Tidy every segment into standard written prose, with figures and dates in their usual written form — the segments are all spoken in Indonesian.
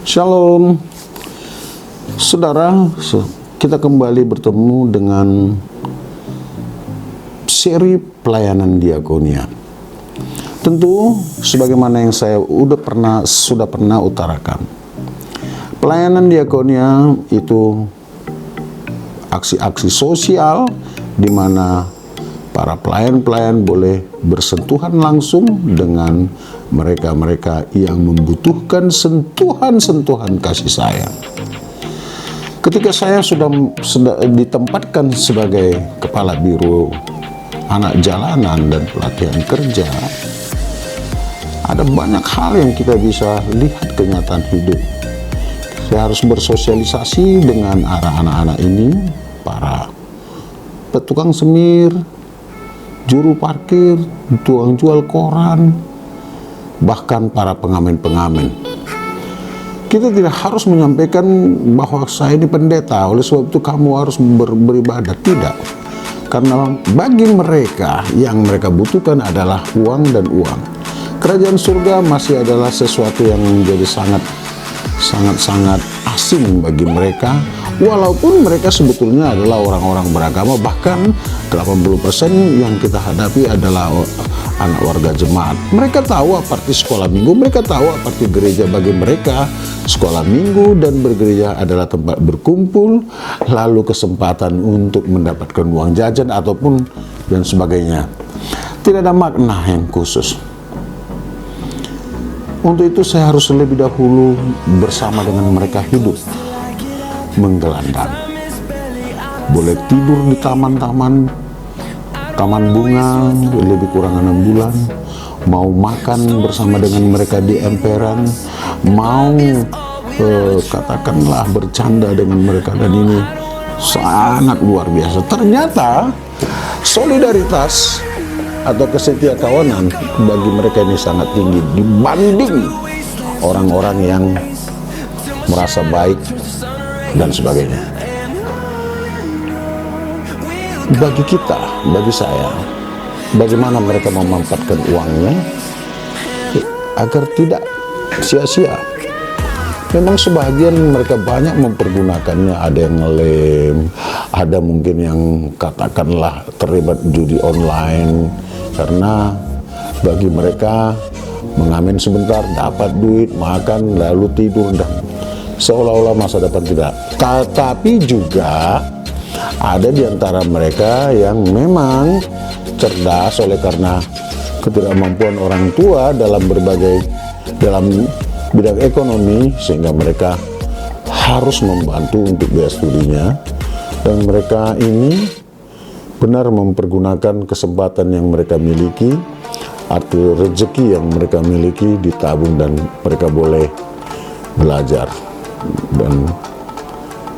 Shalom, saudara. Kita kembali bertemu dengan seri pelayanan diakonia. Tentu, sebagaimana yang saya sudah pernah utarakan, pelayanan diakonia itu aksi-aksi sosial di mana para pelayan-pelayan boleh bersentuhan langsung dengan mereka-mereka yang membutuhkan sentuhan-sentuhan kasih sayang. Ketika saya sudah ditempatkan sebagai kepala biro anak jalanan dan pelatihan kerja, ada banyak hal yang kita bisa lihat kenyataan hidup. Saya harus bersosialisasi dengan anak-anak ini, para petukang semir, juru parkir, tukang jual koran, bahkan para pengamen-pengamen. Kita tidak harus menyampaikan bahwa saya ini pendeta, oleh sebab itu kamu harus beribadah. Tidak. Karena bagi mereka yang mereka butuhkan adalah uang dan uang. Kerajaan surga masih adalah sesuatu yang menjadi sangat asing bagi mereka, walaupun mereka sebetulnya adalah orang-orang beragama. Bahkan 80% yang kita hadapi adalah anak warga jemaat. Mereka tahu apa arti sekolah minggu, mereka tahu apa arti gereja bagi mereka. Sekolah minggu dan bergereja adalah tempat berkumpul, lalu kesempatan untuk mendapatkan uang jajan ataupun dan sebagainya. Tidak ada makna yang khusus. Untuk itu saya harus lebih dahulu bersama dengan mereka hidup menggelandang. Boleh tidur di taman bunga lebih kurang 6 bulan, mau makan bersama dengan mereka di emperan, mau katakanlah bercanda dengan mereka, dan ini sangat luar biasa. Ternyata solidaritas atau kesetiakawanan bagi mereka ini sangat tinggi dibanding orang-orang yang merasa baik dan sebagainya. Bagi kita, bagi saya, bagaimana mereka memanfaatkan uangnya agar tidak sia-sia. Memang sebagian mereka banyak mempergunakannya, ada yang ngelem, ada mungkin yang katakanlah terlibat judi online, karena bagi mereka mengamen sebentar, dapat duit, makan, lalu tidur, dan seolah-olah masa depan tidak. Tetapi juga ada di antara mereka yang memang cerdas oleh karena ketidakmampuan orang tua dalam bidang ekonomi, sehingga mereka harus membantu untuk biaya studinya, dan mereka ini benar mempergunakan kesempatan yang mereka miliki, arti rezeki yang mereka miliki ditabung, dan mereka boleh belajar. Dan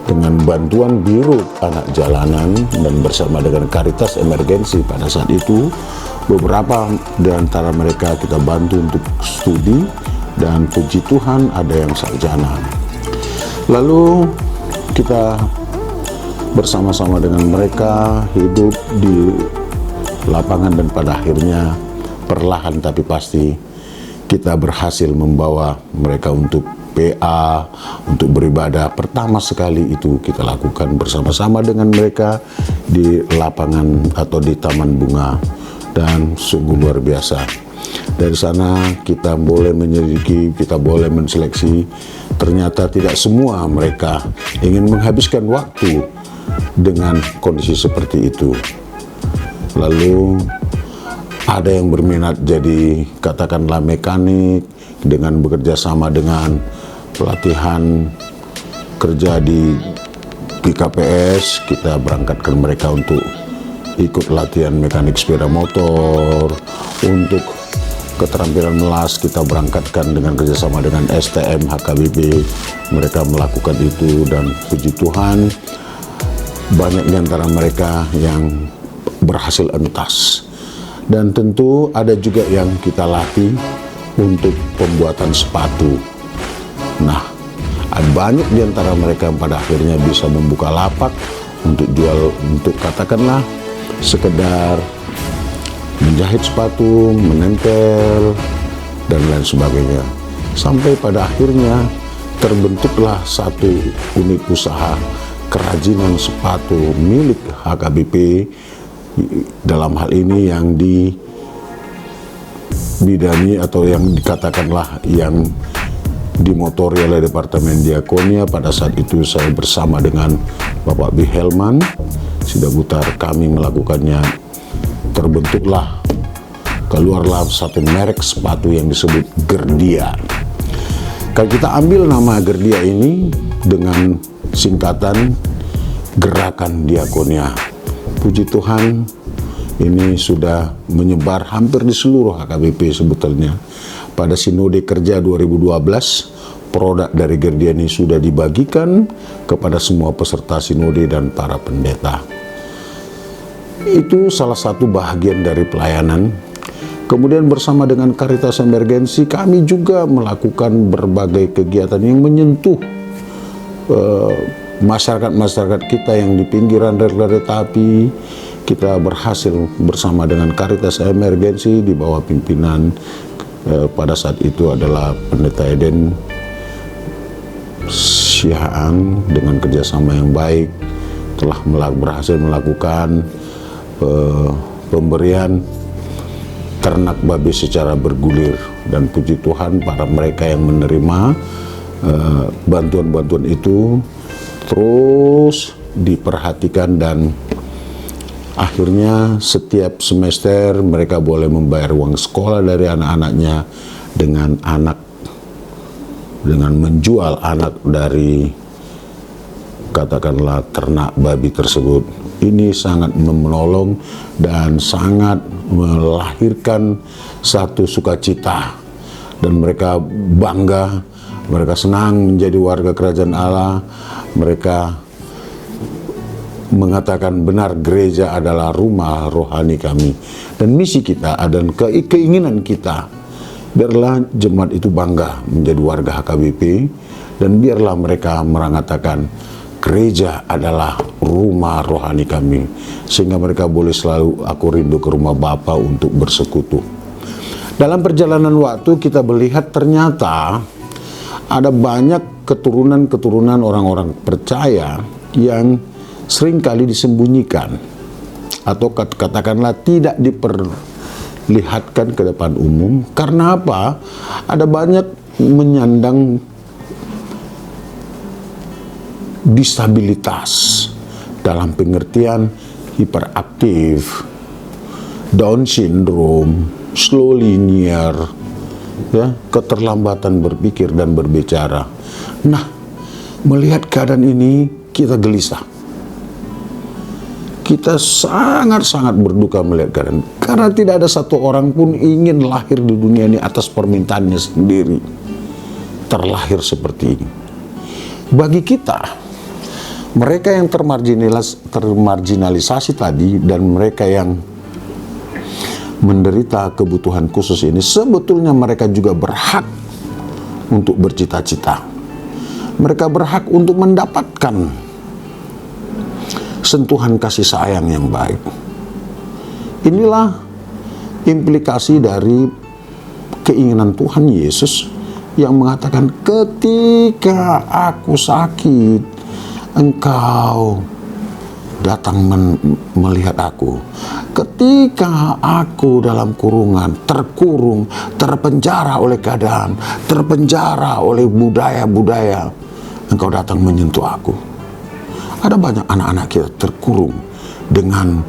dengan bantuan Biro Anak Jalanan dan bersama dengan Karitas Emergensi pada saat itu, beberapa di antara mereka kita bantu untuk studi, dan puji Tuhan ada yang sarjana. Lalu kita bersama-sama dengan mereka hidup di lapangan, dan pada akhirnya perlahan tapi pasti kita berhasil membawa mereka untuk PA, untuk beribadah. Pertama sekali itu kita lakukan bersama-sama dengan mereka di lapangan atau di taman bunga, dan sungguh luar biasa. Dari sana kita boleh menyelidiki, kita boleh menseleksi. Ternyata tidak semua mereka ingin menghabiskan waktu dengan kondisi seperti itu. Lalu ada yang berminat jadi katakanlah mekanik, dengan bekerja sama dengan pelatihan kerja di PKPS, kita berangkatkan mereka untuk ikut latihan mekanik sepeda motor. Untuk keterampilan melas kita berangkatkan dengan kerjasama dengan STM HKBP, mereka melakukan itu, dan puji Tuhan banyak di antara mereka yang berhasil entas. Dan tentu ada juga yang kita latih untuk pembuatan sepatu. Nah, banyak di antara mereka yang pada akhirnya bisa membuka lapak untuk jual, untuk katakanlah sekedar menjahit sepatu, menempel, dan lain sebagainya. Sampai pada akhirnya terbentuklah satu unit usaha kerajinan sepatu milik HKBP, dalam hal ini yang dibidani atau yang dikatakanlah yang dimotori oleh Departemen Diakonia. Pada saat itu saya bersama dengan Bapak B. Helman Sidabutar, kami melakukannya. Terbentuklah, keluarlah satu merek sepatu yang disebut Gerdia. Kalau kita ambil nama Gerdia ini dengan singkatan Gerakan Diakonia, puji Tuhan ini sudah menyebar hampir di seluruh HKBP sebetulnya. Pada Sinode Kerja 2012, produk dari Gerdia ini sudah dibagikan kepada semua peserta Sinode dan para pendeta. Itu salah satu bahagian dari pelayanan. Kemudian bersama dengan Caritas Emergensi, kami juga melakukan berbagai kegiatan yang menyentuh masyarakat-masyarakat kita yang di pinggiran rel kereta api. Kita berhasil bersama dengan Caritas Emergensi di bawah pimpinan pada saat itu adalah Pendeta Eden Sihaan, dengan kerjasama yang baik telah berhasil melakukan pemberian ternak babi secara bergulir, dan puji Tuhan para mereka yang menerima bantuan-bantuan itu terus diperhatikan, dan akhirnya setiap semester mereka boleh membayar uang sekolah dari anak-anaknya dengan menjual anak dari katakanlah ternak babi tersebut. Ini sangat menolong dan sangat melahirkan satu sukacita, dan mereka bangga, mereka senang menjadi warga kerajaan Allah. Mereka mengatakan benar gereja adalah rumah rohani kami, dan misi kita dan keinginan kita, biarlah jemaat itu bangga menjadi warga HKBP, dan biarlah mereka mengatakan gereja adalah rumah rohani kami, sehingga mereka boleh selalu, aku rindu ke rumah Bapa untuk bersekutu. Dalam perjalanan waktu kita melihat ternyata ada banyak keturunan-keturunan orang-orang percaya yang seringkali disembunyikan atau katakanlah tidak diperlihatkan ke depan umum. Karena apa? Ada banyak menyandang disabilitas dalam pengertian hiperaktif, Down syndrome, slow linear, ya, keterlambatan berpikir dan berbicara. Nah, melihat keadaan ini kita gelisah. Kita sangat-sangat berduka melihat keadaan, karena tidak ada satu orang pun ingin lahir di dunia ini atas permintaannya sendiri, terlahir seperti ini. Bagi kita, mereka yang termarginalisasi tadi dan mereka yang menderita kebutuhan khusus ini, sebetulnya mereka juga berhak untuk bercita-cita. Mereka berhak untuk mendapatkan sentuhan kasih sayang yang baik. Inilah implikasi dari keinginan Tuhan Yesus yang mengatakan, ketika aku sakit, Engkau datang melihat aku. Ketika aku dalam kurungan, terkurung, terpenjara oleh keadaan, terpenjara oleh budaya-budaya, Engkau datang menyentuh aku. Ada banyak anak-anak kita terkurung dengan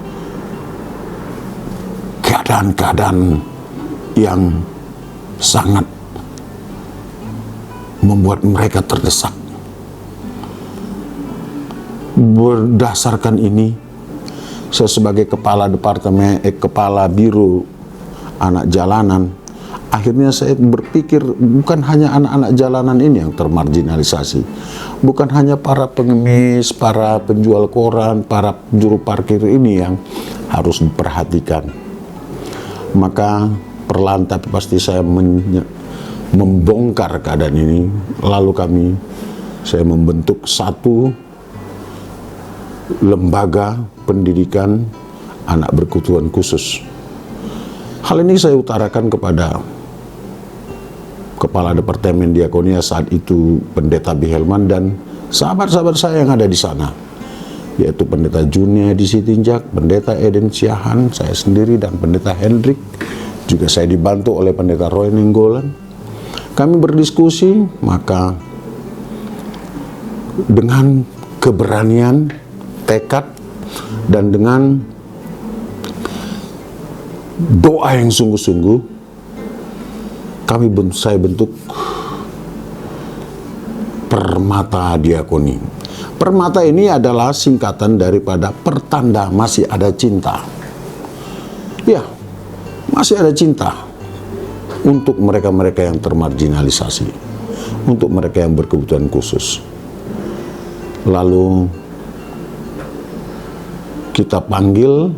keadaan-keadaan yang sangat membuat mereka terdesak. Berdasarkan ini, saya sebagai kepala biro anak jalanan, akhirnya saya berpikir bukan hanya anak-anak jalanan ini yang termarginalisasi, bukan hanya para pengemis, para penjual koran, para juru parkir ini yang harus diperhatikan. Maka perlahan tapi pasti saya membongkar keadaan ini, lalu saya membentuk satu lembaga pendidikan anak berkebutuhan khusus. Hal ini saya utarakan kepada Kepala Departemen Diakonia saat itu Pendeta Bihelman dan sahabat-sahabat saya yang ada di sana, yaitu Pendeta Junia di Sitinjak, Pendeta Eden Siahan, saya sendiri, dan Pendeta Hendrik. Juga saya dibantu oleh Pendeta Roy Nenggolan. Kami berdiskusi, maka dengan keberanian, tekad, dan dengan doa yang sungguh-sungguh, saya bentuk Permata Diakoni. Permata ini adalah singkatan daripada pertanda masih ada cinta. Ya, masih ada cinta untuk mereka-mereka yang termarginalisasi, untuk mereka yang berkebutuhan khusus. Lalu kita panggil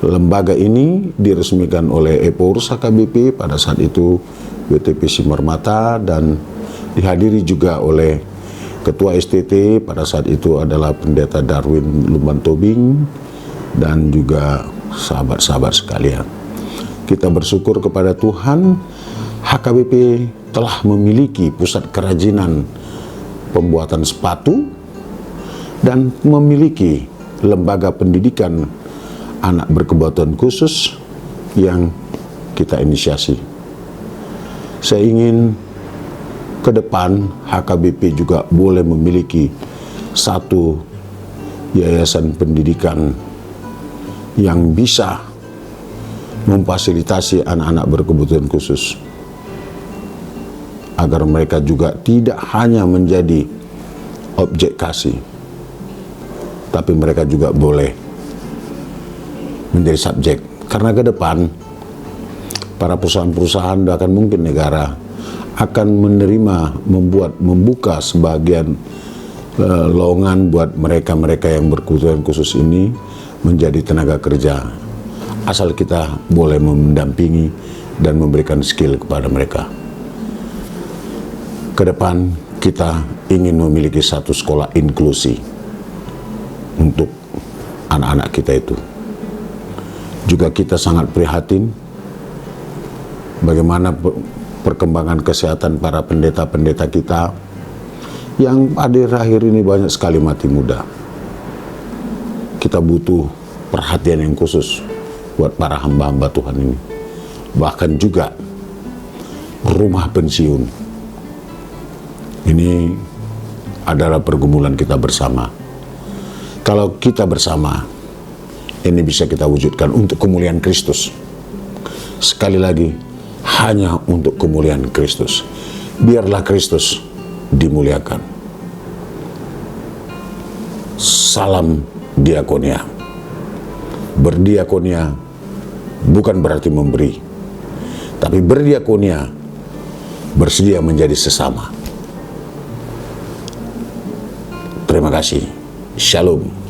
lembaga ini, diresmikan oleh Epourus HKBP pada saat itu, WTP Simarmata, dan dihadiri juga oleh Ketua STT pada saat itu adalah Pendeta Darwin Lumban Tobing, dan juga sahabat-sahabat sekalian. Kita bersyukur kepada Tuhan, HKBP telah memiliki pusat kerajinan pembuatan sepatu dan memiliki lembaga pendidikan anak berkebutuhan khusus yang kita inisiasi. Saya ingin ke depan HKBP juga boleh memiliki satu yayasan pendidikan yang bisa memfasilitasi anak-anak berkebutuhan khusus, agar mereka juga tidak hanya menjadi objek kasih, tapi mereka juga boleh menjadi subjek. Karena ke depan para perusahaan-perusahaan, bahkan mungkin negara, akan membuka sebagian lowongan buat mereka-mereka yang berkebutuhan khusus ini menjadi tenaga kerja, asal kita boleh mendampingi dan memberikan skill kepada mereka. Ke depan kita ingin memiliki satu sekolah inklusi untuk anak-anak kita itu. Juga kita sangat prihatin bagaimana perkembangan kesehatan para pendeta-pendeta kita yang akhir-akhir ini banyak sekali mati muda. Kita butuh perhatian yang khusus buat para hamba-hamba Tuhan ini. Bahkan juga rumah pensiun. Ini adalah pergumulan kita bersama. Kalau kita bersama, ini bisa kita wujudkan untuk kemuliaan Kristus. Sekali lagi, hanya untuk kemuliaan Kristus. Biarlah Kristus dimuliakan. Salam diakonia. Berdiakonia bukan berarti memberi, tapi berdiakonia bersedia menjadi sesama. Terima kasih. Shalom.